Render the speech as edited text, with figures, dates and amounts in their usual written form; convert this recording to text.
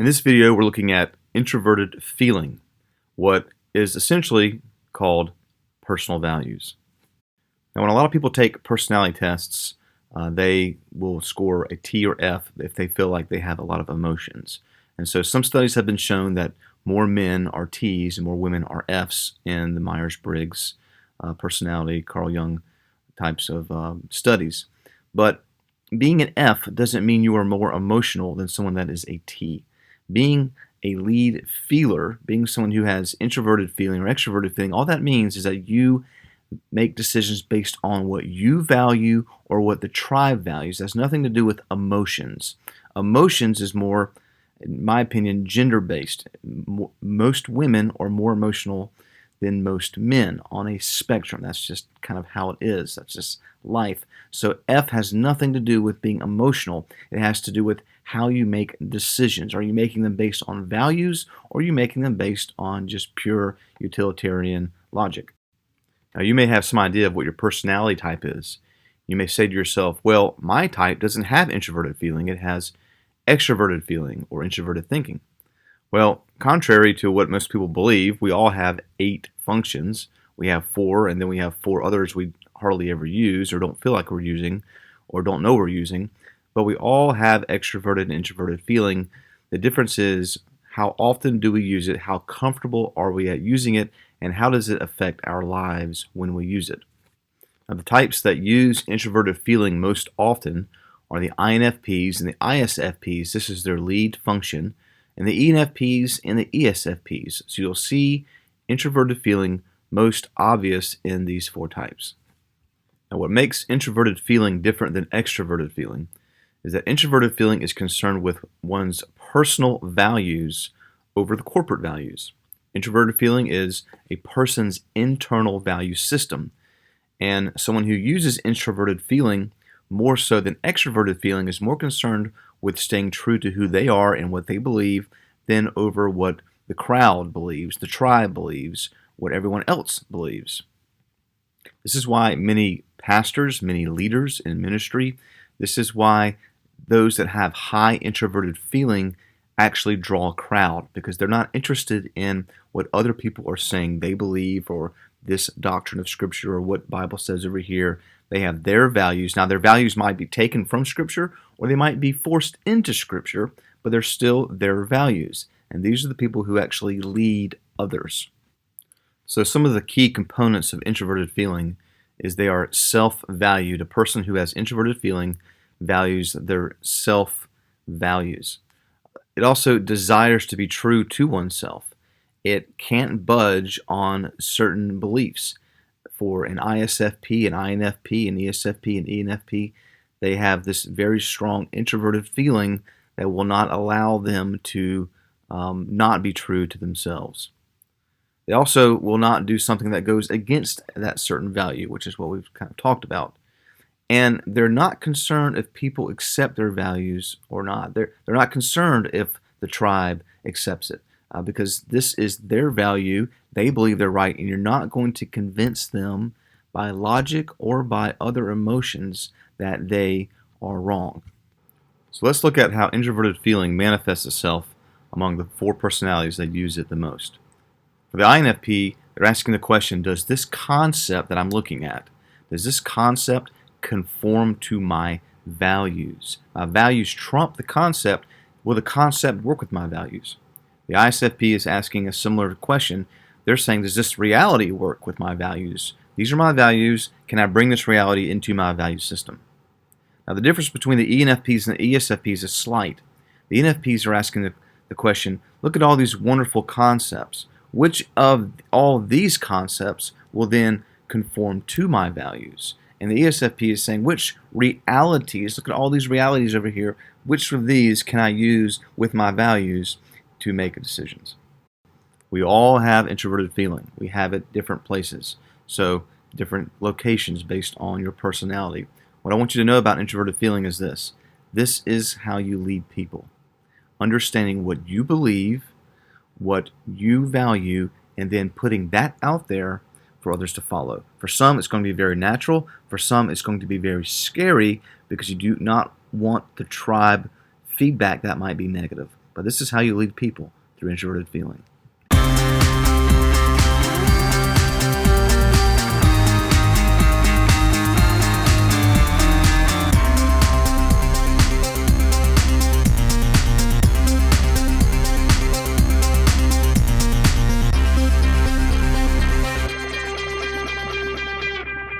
In this video, we're looking at introverted feeling, what is essentially called personal values. Now, when a lot of people take personality tests, they will score a T or F if they feel like they have a lot of emotions. And so some studies have been shown that more men are T's and more women are F's in the Myers-Briggs personality, Carl Jung types of studies. But being an F doesn't mean you are more emotional than someone that is a T. Being a lead feeler, being someone who has introverted feeling or extroverted feeling, all that means is that you make decisions based on what you value or what the tribe values. That's nothing to do with emotions. Emotions is more, in my opinion, gender-based. Most women are more emotional than most men on a spectrum. That's just kind of how it is. That's just life. So F has nothing to do with being emotional. It has to do with how you make decisions. Are you making them based on values, or are you making them based on just pure utilitarian logic? Now, you may have some idea of what your personality type is. You may say to yourself, well, my type doesn't have introverted feeling. It has extroverted feeling or introverted thinking. Well, contrary to what most people believe, we all have 8 functions. We have 4, and then we have 4 others we hardly ever use or don't feel like we're using or don't know we're using. But we all have extroverted and introverted feeling. The difference is how often do we use it, how comfortable are we at using it, and how does it affect our lives when we use it. Now, the types that use introverted feeling most often are the INFPs and the ISFPs. This is their lead function. And the ENFPs and the ESFPs. So you'll see introverted feeling most obvious in these 4 types. Now, what makes introverted feeling different than extroverted feeling is that introverted feeling is concerned with one's personal values over the corporate values. Introverted feeling is a person's internal value system. And someone who uses introverted feeling more so than extroverted feeling is more concerned with staying true to who they are and what they believe than over what the crowd believes, the tribe believes, what everyone else believes. This is why many pastors, many leaders in ministry, this is why those that have high introverted feeling actually draw a crowd, because they're not interested in what other people are saying they believe or this doctrine of Scripture or what Bible says over here. They have their values. Now, their values might be taken from Scripture or they might be forced into Scripture, but they're still their values. And these are the people who actually lead others. So some of the key components of introverted feeling is they are self-valued. A person who has introverted feeling values their self-values. It also desires to be true to oneself. It can't budge on certain beliefs. For an ISFP, an INFP, an ESFP, and ENFP, they have this very strong introverted feeling that will not allow them to not be true to themselves. They also will not do something that goes against that certain value, which is what we've kind of talked about. And they're not concerned if people accept their values or not. They're not concerned if the tribe accepts it. Because this is their value, they believe they're right, and you're not going to convince them by logic or by other emotions that they are wrong. So let's look at how introverted feeling manifests itself among the 4 personalities that use it the most. For the INFP, they're asking the question, does this concept that I'm looking at, does this concept conform to my values? My values trump the concept. Will the concept work with my values? The ISFP is asking a similar question. They're saying, does this reality work with my values? These are my values. Can I bring this reality into my value system? Now, the difference between the ENFPs and the ESFPs is slight. The ENFPs are asking the question, look at all these wonderful concepts. Which of all these concepts will then conform to my values? And the ESFP is saying, which realities, look at all these realities over here, which of these can I use with my values to make decisions? We all have introverted feeling. We have it different places, so different locations based on your personality. What I want you to know about introverted feeling is this. This is how you lead people. Understanding what you believe, what you value, and then putting that out there for others to follow. For some, it's going to be very natural. For some, it's going to be very scary because you do not want the tribe feedback that might be negative. but this is how you lead people through introverted feeling.